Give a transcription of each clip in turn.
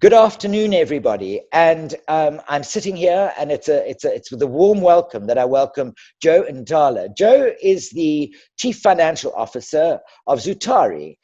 Good afternoon, everybody. And I'm sitting here, and it's with a warm welcome that I welcome Joe Ndala. Joe is the Chief Financial Officer of Zutari.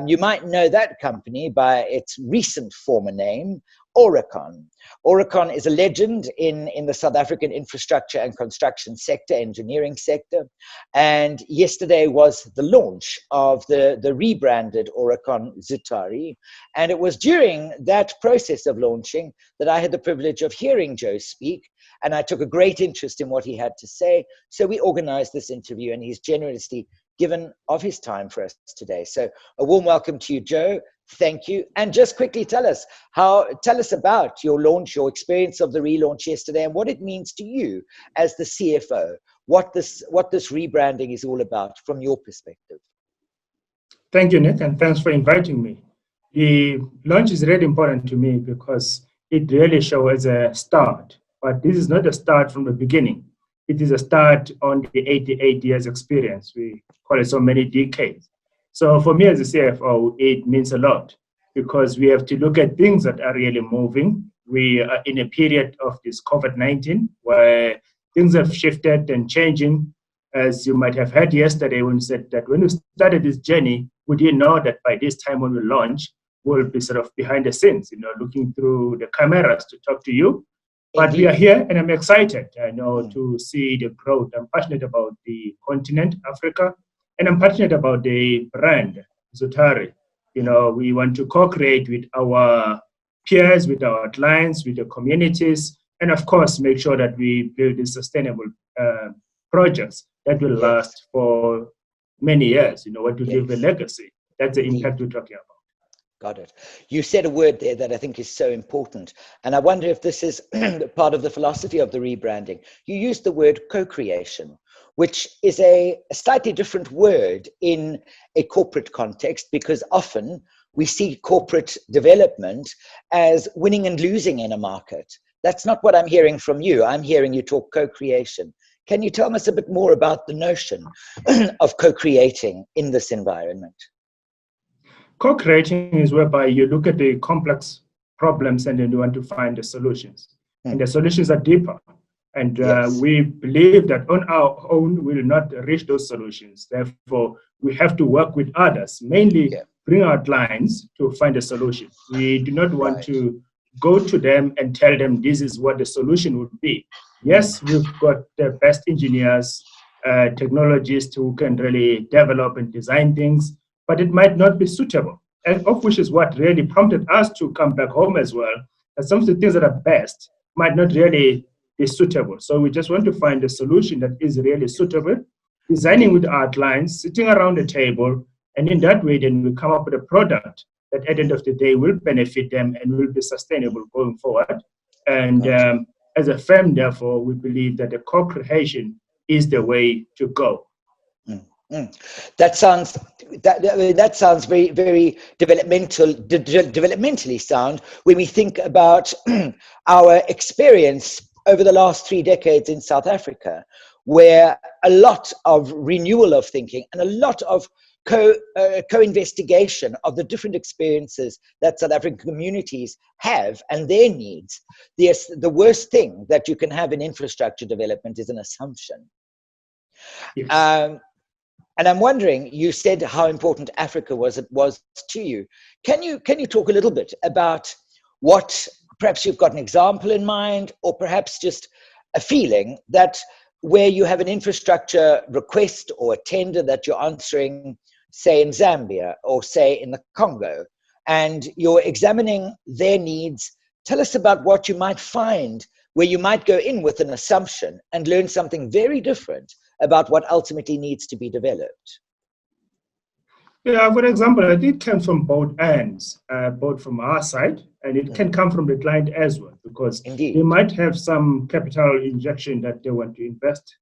You might know that company by its recent former name, Aurecon. Aurecon is a legend in the South African infrastructure and construction sector, engineering sector. And yesterday was the launch of the rebranded Aurecon Zutari. And it was during that process of launching that I had the privilege of hearing Joe speak. And I took a great interest in what he had to say. So we organized this interview, and he's generously given of his time for us today. So a warm welcome to you, Joe. Thank you. And just quickly tell us about your launch, your experience of the relaunch yesterday, and what it means to you as the CFO, what this rebranding is all about from your perspective. Thank you, Nick, and thanks for inviting me. The launch is really important to me because it really shows a start, but this is not a start from the beginning. It is a start on the 88 years experience. We call it so many decades. So for me as a CFO, it means a lot because we have to look at things that are really moving. We are in a period of this COVID-19 where things have shifted and changing. As you might have heard yesterday when we said that when we started this journey, we didn't know that by this time when we launch, we'll be sort of behind the scenes, looking through the cameras to talk to you. But we are here, and I'm excited, to see the growth. I'm passionate about the continent, Africa, and I'm passionate about the brand, Zutari. We want to co-create with our peers, with our clients, with the communities, and of course, make sure that we build these sustainable projects that will last for many years, what to leave a legacy. That's the impact we're talking about. Got it. You said a word there that I think is so important. And I wonder if this is part of the philosophy of the rebranding. You used the word co-creation, which is a slightly different word in a corporate context, because often we see corporate development as winning and losing in a market. That's not what I'm hearing from you. I'm hearing you talk co-creation. Can you tell us a bit more about the notion of co-creating in this environment? Co-creating is whereby you look at the complex problems and then you want to find the solutions. And the solutions are deeper. And we believe that on our own, we will not reach those solutions. Therefore, we have to work with others, mainly bring our clients to find a solution. We do not want to go to them and tell them this is what the solution would be. Yes, we've got the best engineers, technologists who can really develop and design things, but it might not be suitable, and of which is what really prompted us to come back home as well. And some of the things that are best might not really be suitable. So we just want to find a solution that is really suitable, designing with our clients, sitting around the table, and in that way, then we come up with a product that at the end of the day will benefit them and will be sustainable going forward. And as a firm, therefore, we believe that the co-creation is the way to go. That sounds very, very developmentally sound when we think about our experience over the last 3 decades in South Africa, where a lot of renewal of thinking and a lot of co-investigation of the different experiences that South African communities have and their needs. The worst thing that you can have in infrastructure development is an assumption. Yes. And I'm wondering, you said how important Africa was to you. Can you talk a little bit about what, perhaps you've got an example in mind, or perhaps just a feeling that where you have an infrastructure request or a tender that you're answering, say in Zambia or say in the Congo, and you're examining their needs, tell us about what you might find where you might go in with an assumption and learn something very different about what ultimately needs to be developed. Yeah, for example, it came from both ends, both from our side, and it can come from the client as well, because they might have some capital injection that they want to invest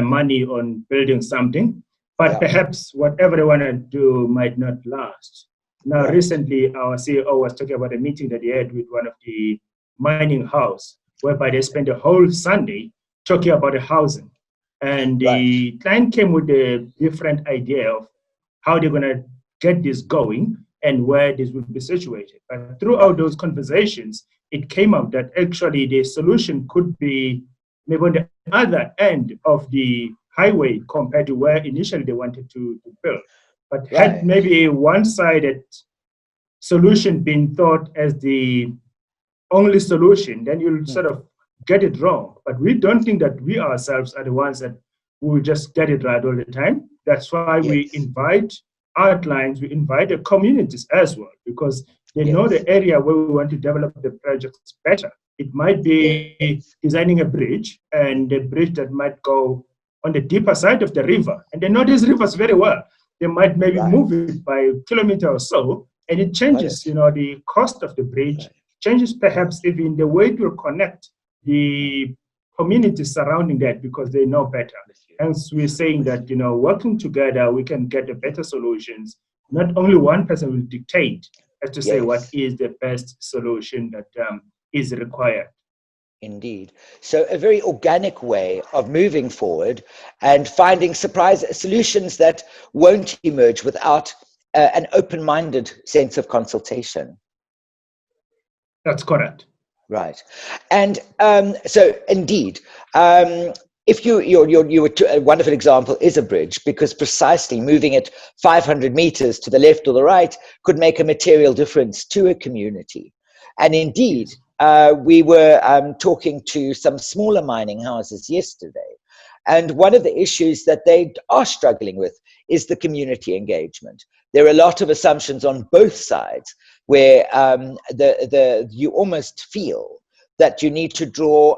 money on building something, but perhaps whatever they want to do might not last. Now, recently, our CEO was talking about a meeting that he had with one of the mining house, whereby they spent a whole Sunday talking about the housing. And the client came with a different idea of how they're going to get this going. and where this would be situated. But throughout those conversations, it came out that actually the solution could be maybe on the other end of the highway compared to where initially they wanted to build. But had maybe a one-sided solution been thought as the only solution, then you'll sort of get it wrong. But we don't think that we ourselves are the ones that will just get it right all the time. That's why we invite our clients, we invite the communities as well, because they know the area where we want to develop the projects better. It might be designing a bridge, and a bridge that might go on the deeper side of the river. And they know these rivers very well. They might maybe move it by a kilometer or so, and it changes, the cost of the bridge, changes perhaps even the way it will connect the communities surrounding that, because they know better. Hence, we're saying that, working together, we can get the better solutions. Not only one person will dictate as to say what is the best solution that is required. Indeed. So a very organic way of moving forward and finding surprise solutions that won't emerge without an open-minded sense of consultation. That's correct. Right. And so indeed, if a wonderful example is a bridge, because precisely moving it 500 meters to the left or the right could make a material difference to a community. And indeed, we were talking to some smaller mining houses yesterday, and one of the issues that they are struggling with is the community engagement. There are a lot of assumptions on both sides where you almost feel that you need to draw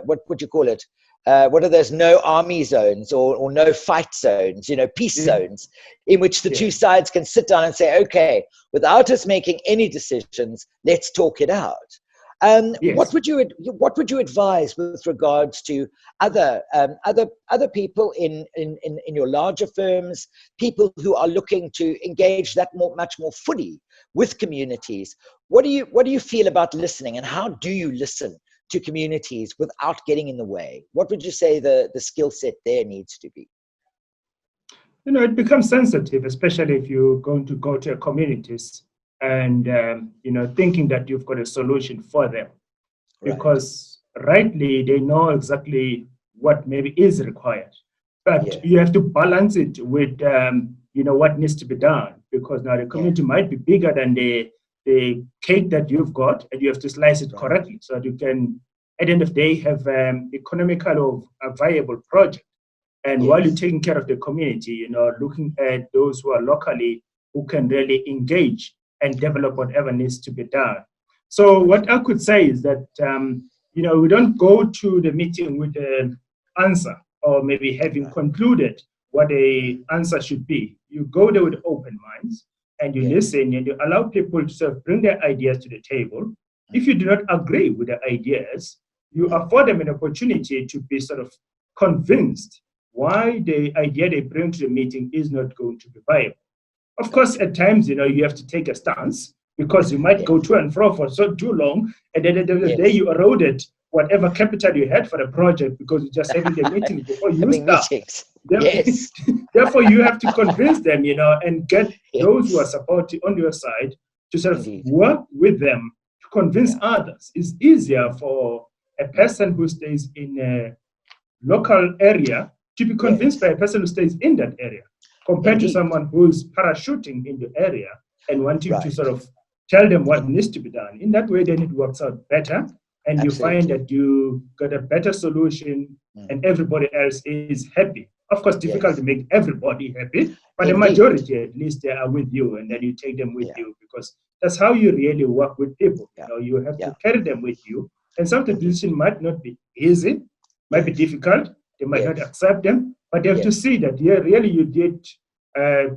what would you call it? What are those no army zones or no fight zones, peace zones, in which the two sides can sit down and say, okay, without us making any decisions, let's talk it out. What would you advise with regards to other people in your larger firms, people who are looking to engage much more fully with communities? What do you feel about listening, and how do you listen to communities without getting in the way? What would you say the skill set there needs to be? It becomes sensitive, especially if you're going to go to communities and thinking that you've got a solution for them, because rightly they know exactly what maybe is required, but you have to balance it with what needs to be done, because now the community might be bigger than the cake that you've got, and you have to slice it correctly so that you can, at the end of the day, have economical or a viable project. And while you're taking care of the community, looking at those who are locally who can really engage and develop whatever needs to be done. So what I could say is that, we don't go to the meeting with an answer or maybe having concluded what the answer should be. You go there with open minds and you listen and you allow people to sort of bring their ideas to the table. If you do not agree with the ideas, you afford them an opportunity to be sort of convinced why the idea they bring to the meeting is not going to be viable. Of course, at times, you have to take a stance, because you might go to and fro for too long, and then at the end of the day, you eroded whatever capital you had for the project because you just having the meeting before you start. Therefore, you have to convince them, and get those who are supporting on your side to sort of work with them to convince others. It's easier for a person who stays in a local area to be convinced by a person who stays in that area, compared to someone who's parachuting in the area and wanting to sort of tell them what needs to be done. In that way, then it works out better, and you find that you got a better solution and everybody else is happy. Of course, difficult to make everybody happy, but the majority, at least, they are with you, and then you take them with you, because that's how you really work with people. You have to carry them with you, and some of the decision might not be easy, might be difficult, they might not accept them, but they have to see that, really you did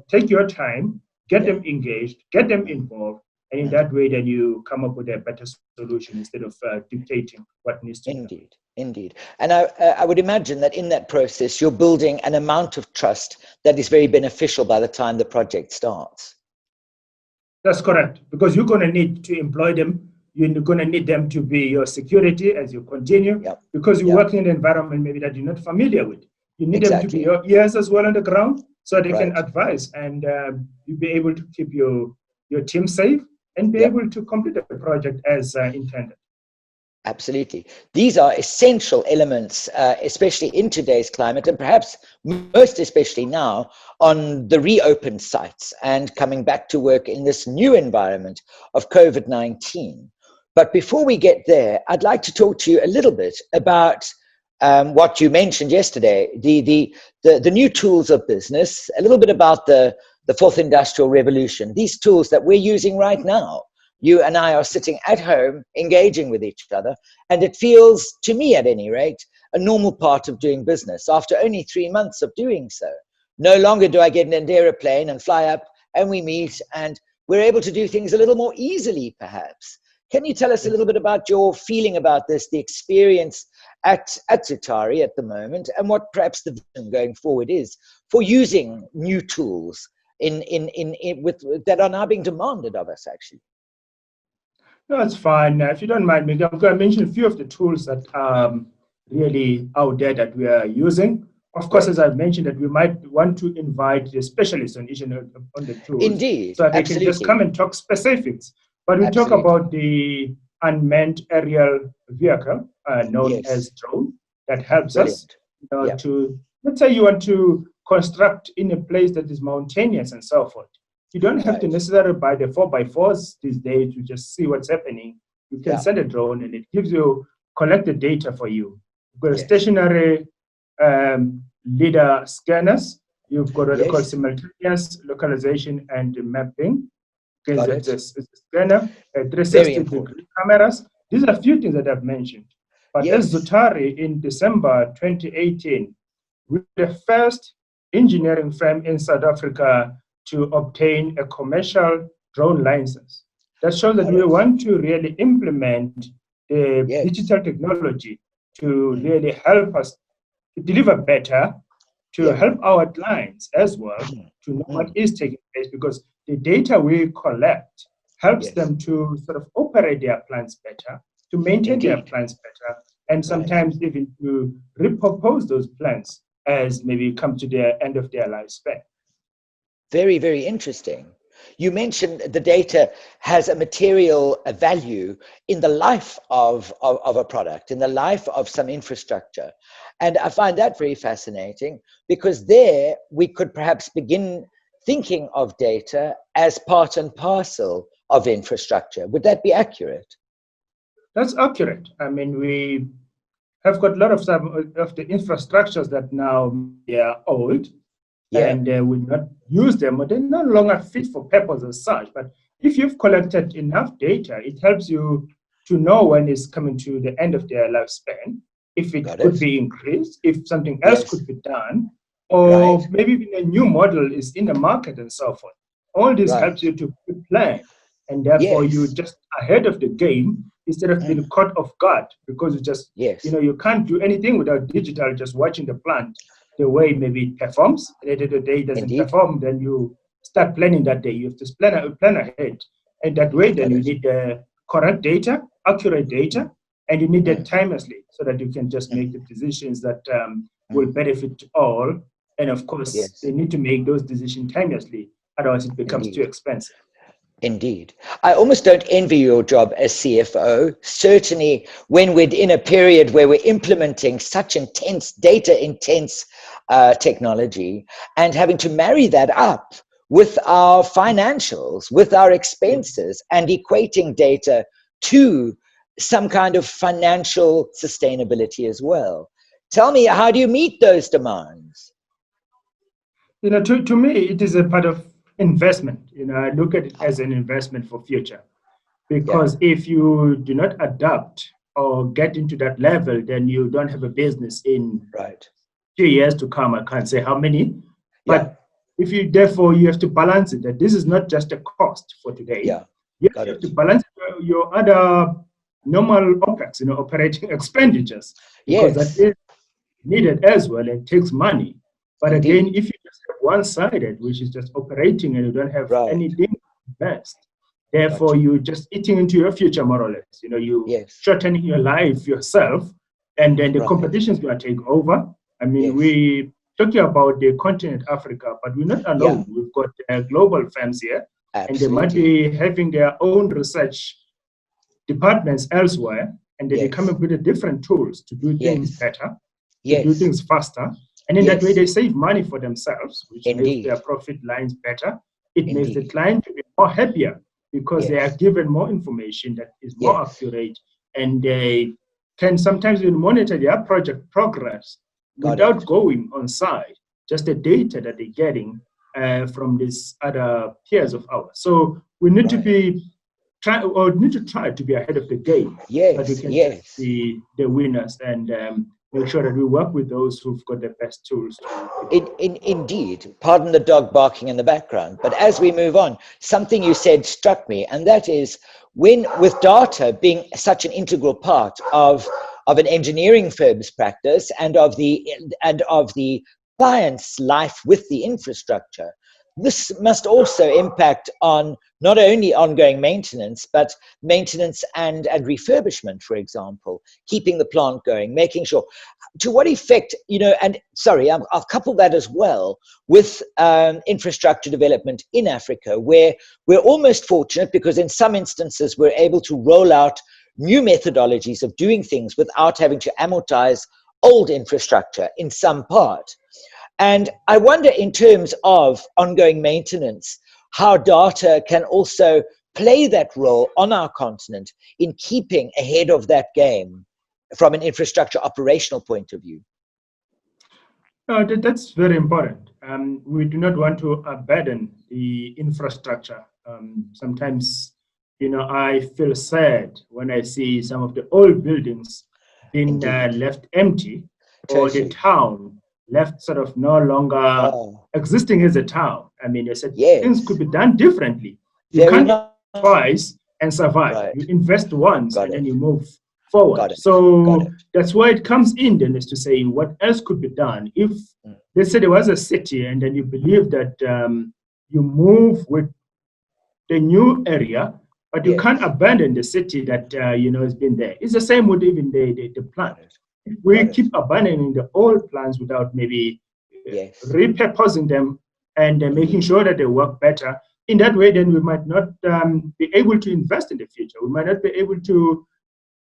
take your time, get them engaged, get them involved, and in that way, then you come up with a better solution instead of dictating what needs to be done. Indeed. And I would imagine that in that process, you're building an amount of trust that is very beneficial by the time the project starts. That's correct, because you're going to need to employ them. You're going to need them to be your security as you continue, because you're working in an environment maybe that you're not familiar with. You need them to be your ears as well on the ground. so they can Right. advise, and you'll be able to keep your team safe and be Yeah. able to complete the project as intended. Absolutely. These are essential elements, especially in today's climate, and perhaps most especially now on the reopened sites and coming back to work in this new environment of COVID-19. But before we get there, I'd like to talk to you a little bit about what you mentioned yesterday, the new tools of business, a little bit about the fourth industrial revolution, these tools that we're using right now. You and I are sitting at home, engaging with each other, and it feels, to me at any rate, a normal part of doing business after only 3 months of doing so. No longer do I get in an aeroplane and fly up and we meet, and we're able to do things a little more easily, perhaps. Can you tell us a little bit about your feeling about this, the experience at Zutari at the moment, and what perhaps the vision going forward is for using new tools that are now being demanded of us, actually? No, it's fine. If you don't mind, maybe I'm going to mention a few of the tools that are really out there that we are using. Of course, Great. as I've mentioned, that we might want to invite the specialists on each and on the tools, Indeed, so they can just absolutely. come and talk specifics. But we talk Absolutely. about the unmanned aerial vehicle known Yes. as drone that helps us Brilliant. Yeah. to, let's say you want to construct in a place that is mountainous and so forth. You don't have to Right. necessarily buy the 4x4s these days to just see what's happening. You can Yeah. send a drone and it gives you, collect the data for you. You've got a Yes. stationary LiDAR scanners. You've got what they call Yes. simultaneous localization and mapping. Got It's it. a scanner, Very 360 important. degree cameras. These are a few things that I've mentioned. But as Yes. Zutari in December 2018, we're the first engineering firm in South Africa to obtain a commercial drone license. That shows that Got we it. want to really implement the Yes. digital technology to Mm. really help us to deliver better, to Yeah. help our clients as well Mm. to know what Mm. is taking place, because the data we collect helps Yes. them to sort of operate their plants better, to maintain their Indeed. plants better, and Right. sometimes even to repurpose those plants as maybe come to the end of their lifespan. Very, very interesting. You mentioned the data has a material value in the life of a product, in the life of some infrastructure. And I find that very fascinating, because there we could perhaps begin thinking of data as part and parcel of infrastructure. Would that be accurate? That's accurate. I mean, we have got a lot of some of the infrastructures that now they are old, Yeah. and we not use them, or they're no longer fit for purpose as such. But if you've collected enough data, it helps you to know when it's coming to the end of their lifespan, if it Got could it. be increased, if something else Yes. could be done, Right. or maybe even a new model is in the market and so forth. All this Right. helps you to plan, and therefore you Yes. just ahead of the game instead of being Mm. caught off guard, because you just, Yes. you can't do anything without digital, just watching the plant the way maybe it performs. At the end of the day, it doesn't Indeed. perform, then you start planning that day. You have to plan ahead. And that way, then Got you it. need the correct data, accurate data, Mm. and you need that Mm. timelessly so that you can just Mm. make the decisions that will Mm. benefit all. And of course, Yes. they need to make those decisions timelessly, otherwise it becomes too Indeed. expensive. Indeed. I almost don't envy your job as CFO. Certainly, when we're in a period where we're implementing such intense, data intense technology, and having to marry that up with our financials, with our Yes. expenses, and equating data to some kind of financial sustainability as well. Tell me, how do you meet those demands? To me, it is a part of investment. I look at it as an investment for future. Yeah, Because if you do not adapt or get into that level, then you don't have a business in right. few years to come. I can't say how many, Yeah, but therefore you have to balance it. That this is not just a cost for today. yeah. Yes, Got you have it. to balance your other normal OPEX, operating expenditures, because that Yes, is needed as well and takes money. But again, indeed. if you just have one-sided, which is just operating and you don't have Right. anything to invest, Got therefore you. you just eating into your future more or less. You Yes. shortening your life yourself, and then the Right. competition's going to take over. I mean, Yes. we talking about the continent Africa, but we're not alone. Yeah. We've got global firms here, and they might Absolutely. be having their own research departments elsewhere, and they come Yes. up with different tools to do things Yes. better, to do Yes. things faster. And in that way, Yes. they save money for themselves, which makes their Indeed. profit lines better. It makes the Indeed. client to be more happier because they are Yes. given more information that is more Yes. accurate, and they can sometimes even monitor their project progress Got without it. going on site, just the data that they're getting from these other peers of ours. So we need to Right. try to be ahead of the game, that we Yes. can just Yes. be the winners and make sure that we work with those who've got the best tools to Indeed, pardon the dog barking in the background. But as we move on, something you said struck me, and that is when, with data being such an integral part of an engineering firm's practice and of the client's life with the infrastructure, this must also impact on not only ongoing maintenance, but maintenance and refurbishment, for example, keeping the plant going, making sure. To what effect, and sorry, I'll couple that as well with infrastructure development in Africa, where we're almost fortunate because in some instances we're able to roll out new methodologies of doing things without having to amortize old infrastructure in some part. And I wonder, in terms of ongoing maintenance, how data can also play that role on our continent in keeping ahead of that game from an infrastructure operational point of view. That's very important. We do not want to abandon the infrastructure. Sometimes, I feel sad when I see some of the old buildings being Indeed. left empty, or the Totally. town left sort of no longer Oh, existing as a town. I mean, I said things could yes. be done differently. You Very can't nice. twice and survive. Right. You invest once Got and then it. you move forward. Got it. Got So it. that's why it comes in then, is to say what else could be done. If, Mm. let's say, there was a city and then you believe that you move with the new area, but you can't Yes. abandon the city that has been there. It's the same with even the plant. Got it. If we Got it. keep abandoning the old plants without maybe Yes. repurposing them and making Indeed. sure that they work better, in that way, then we might not be able to invest in the future. We might not be able to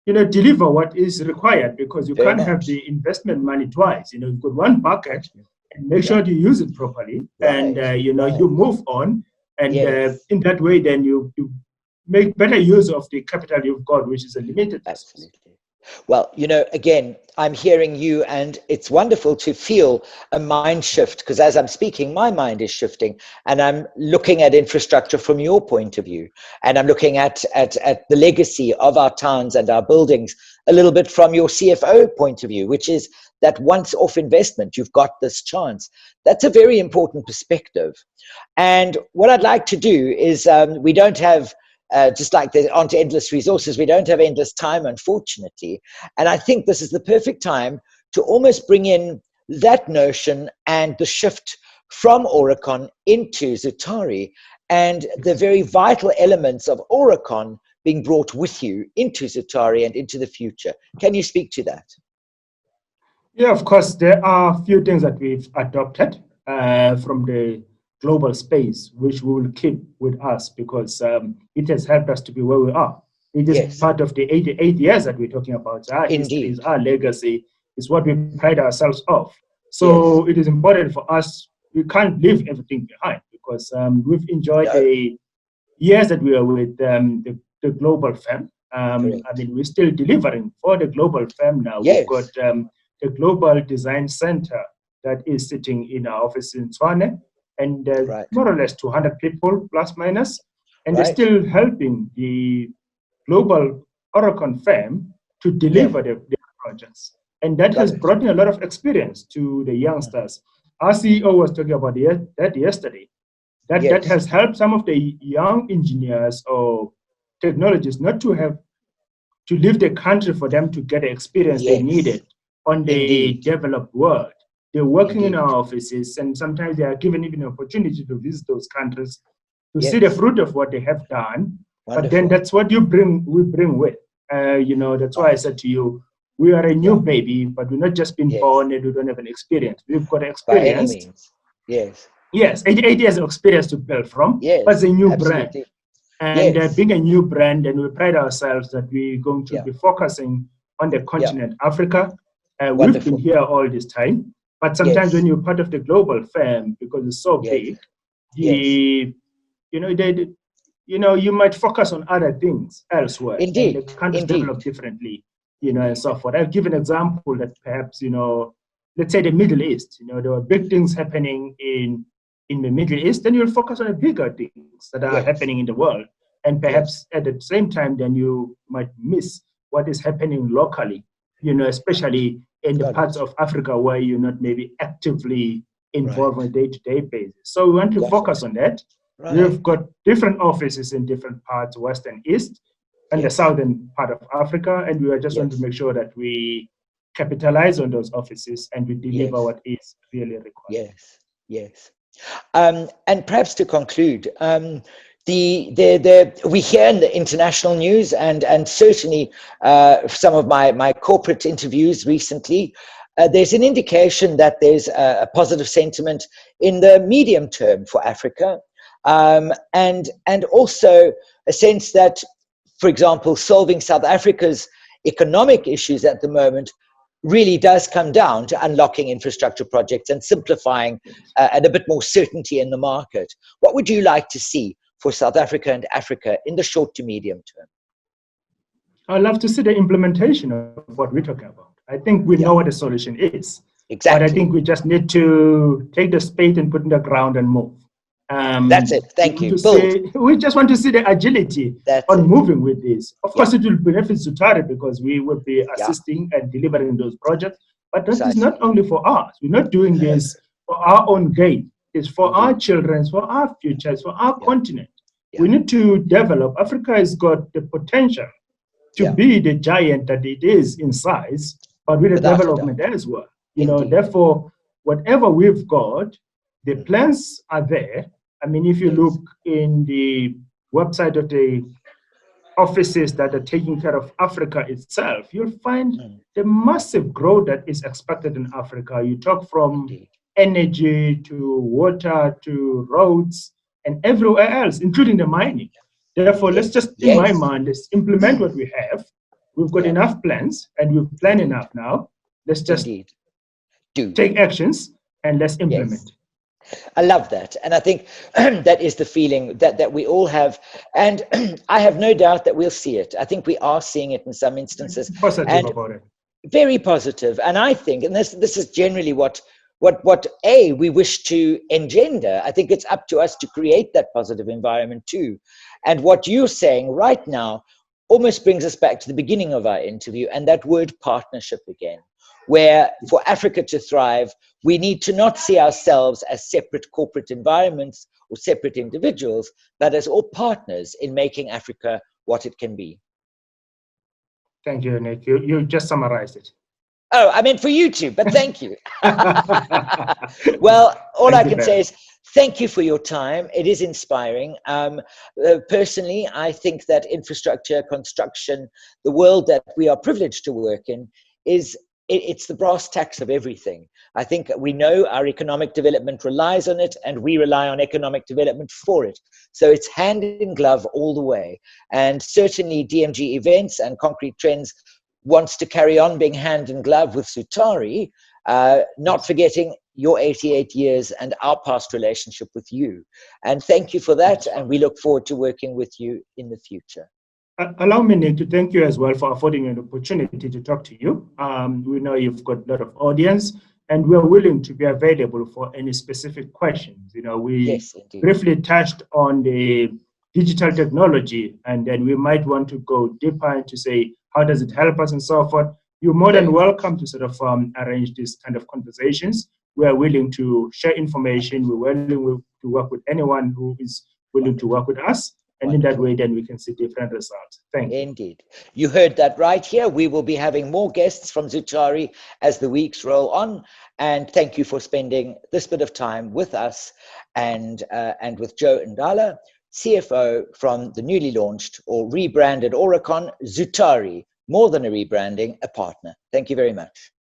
deliver what is required, because you Very can't have much. the investment money twice. You've got one bucket, Absolutely. and make Yeah. sure you use it properly, and Right. you Right. move on, and Yes. in that way, then you make better use of the capital you've got, which is a limited resource. Absolutely. Well, again, I'm hearing you, and it's wonderful to feel a mind shift, because as I'm speaking, my mind is shifting, and I'm looking at infrastructure from your point of view, and I'm looking at the legacy of our towns and our buildings a little bit from your CFO point of view, which is that once off investment, you've got this chance. That's a very important perspective. And what I'd like to do is, we don't have just like there aren't endless resources, we don't have endless time, unfortunately. And I think this is the perfect time to almost bring in that notion and the shift from Aurecon into Zutari, and the very vital elements of Aurecon being brought with you into Zutari and into the future. Can you speak to that? Yeah, of course, there are a few things that we've adopted from the global space, which we will keep with us, because it has helped us to be where we are. It is Yes. part of the 88 years that we're talking about. Our history is Indeed. our legacy, is what we pride ourselves of. Yes. So it is important for us. We can't leave everything behind, because we've enjoyed No. the years that we are with the global firm. I Correct. mean, we're still delivering for the global firm now. We've got Yes. the Global Design Center that is sitting in our office in Swane, and Right. more or less 200 people, plus minus, and they're Right. still helping the global Aurecon firm to Yeah. deliver their projects. And that Got has it. brought in a lot of experience to the youngsters. Our CEO was talking about that yesterday. That Yes. has helped some of the young engineers or technologists not to have to leave the country for them to get the experience they Yes. needed on the Indeed. developed world. They're working in Indeed. our offices, and sometimes they are given even an opportunity to visit those countries to see the Yes. fruit of what they have done. But then Wonderful. that's what we bring with. That's why I Right. said to you, we are a new Yeah. baby, but we're not just been Yes. born and we don't have an experience. We've got By any experience. means. Yes. Yes, 8 years of experience to build from, Yes. but it's a new brand. Absolutely. And Yes. being a new brand, and we pride ourselves that we're going to Yeah. be focusing on the continent Africa. We've Wonderful. been here all this time, but sometimes Yes. when you're part of the global firm, because it's so Yes. big, Yes. you might focus on other things elsewhere, and the Indeed. countries develop Indeed. differently, and Indeed. so forth. I'll give an example that perhaps, let's say the Middle East, there were big things happening in the Middle East, then you'll focus on the bigger things that are Yes. happening in the world. And perhaps at the same time, then you might miss what is happening locally, especially in the Got parts it. of Africa where you're not maybe actively involved Right. on a day-to-day basis. So we want to Got focus it. on that. Right. We've got different offices in different parts, West and East, and the Yes. southern part of Africa. And we are just want to Yes. make sure that we capitalize on those offices and we deliver Yes. what is really required. Yes. Yes. And perhaps to conclude, we hear in the international news and certainly some of my corporate interviews recently, there's an indication that there's a positive sentiment in the medium term for Africa, and also a sense that, for example, solving South Africa's economic issues at the moment really does come down to unlocking infrastructure projects and simplifying and a bit more certainty in the market. What would you like to see for South Africa and Africa in the short to medium term? I'd love to see the implementation of what we're talking about. I think we know what the solution is. Exactly. But I think we just need to take the spade and put in the ground and move. That's it. Thank you. We just want to see the agility on moving with this. Of course, it will benefit Zutari because we will be assisting and delivering those projects. But that is not only for us. We're not doing this for our own gain. It's for our children, for our futures, for our continent. We need to develop. Africa has got the potential to be the giant that it is in size, but with the development as well. Therefore, whatever we've got, the plans are there. I mean, if you look in the website of the offices that are taking care of Africa itself, you'll find the massive growth that is expected in Africa. You talk from energy to water to roads and everywhere else, including the mining. Therefore, let's just, in my mind, let's implement what we have. We've got enough plans and we've planned enough now. Let's just take actions and let's implement. I love that. And I think that is the feeling that we all have. And I have no doubt that we'll see it. I think we are seeing it in some instances. Positive about it. Very positive. And I think, and this is generally what we wish to engender. I think it's up to us to create that positive environment too. And what you're saying right now almost brings us back to the beginning of our interview and that word partnership again, where for Africa to thrive, we need to not see ourselves as separate corporate environments or separate individuals, but as all partners in making Africa what it can be. Thank you, Nick. You just summarized it. Oh, I meant for you too, but thank you. Well, all I can say is thank you for your time. It is inspiring. Personally, I think that infrastructure, construction, the world that we are privileged to work in it's the brass tacks of everything. I think we know our economic development relies on it and we rely on economic development for it. So it's hand in glove all the way. And certainly DMG Events and Concrete Trends wants to carry on being hand in glove with Zutari, not forgetting your 88 years and our past relationship with you. And thank you for that. And we look forward to working with you in the future. Allow me, Nick, to thank you as well for affording you an opportunity to talk to you. We know you've got a lot of audience and we're willing to be available for any specific questions. We briefly touched on the digital technology and then we might want to go deeper into say, how does it help us and so forth? You're more than welcome to sort of arrange this kind of conversations. We are willing to share information. We're willing to work with anyone who is willing to work with us. And in that way, then we can see different results. Thank you. Indeed. You heard that right here. We will be having more guests from Zutari as the weeks roll on. And thank you for spending this bit of time with us and with Joe Ndala, CFO from the newly launched or rebranded Aurecon Zutari more than a rebranding, a partner. Thank you very much.